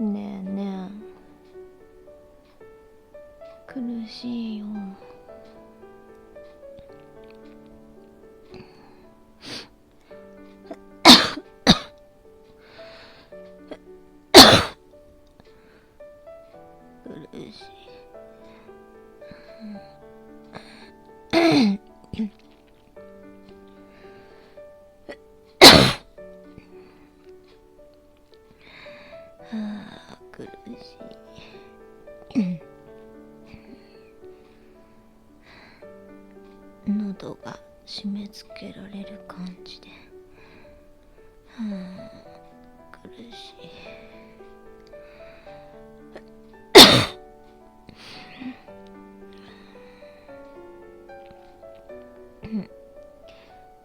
ねえねえ、苦しいよ。苦しい。苦しい。喉が締め付けられる感じで、苦しい。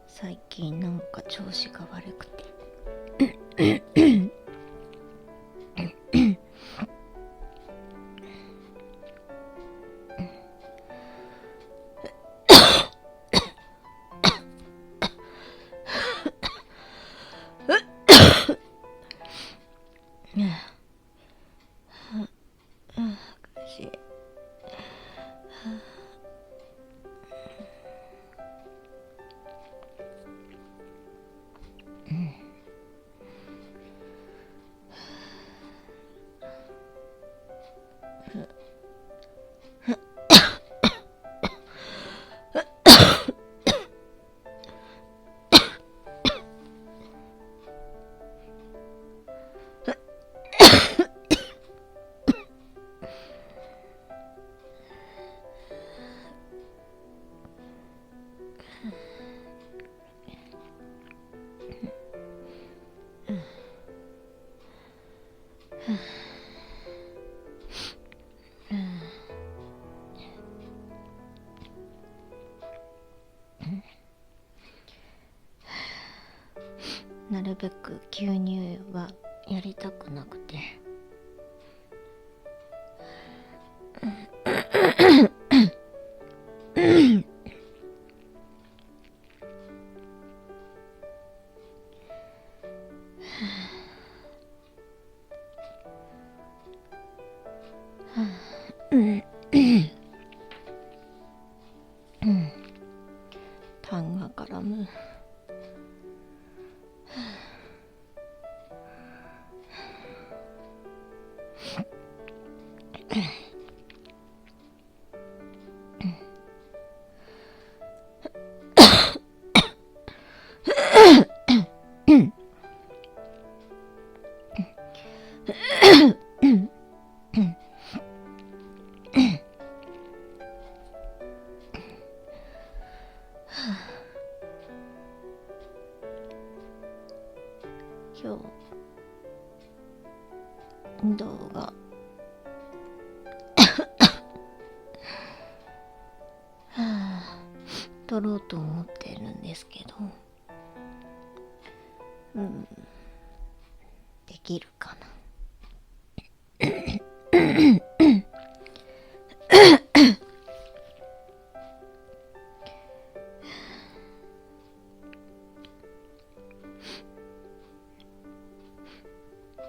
最近なんか調子が悪くて苦しい。なるべく吸入はやりたくなくて痰が絡む。今日動画撮ろうと思ってるんですけど、できるかな。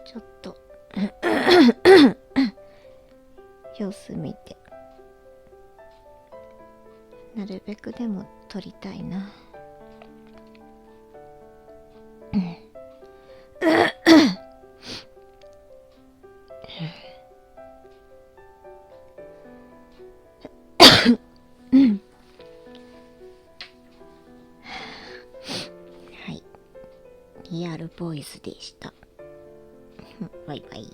ちょっと様子見て、なるべくでも撮りたいな。はい、リアルボイスでした。バイバイ。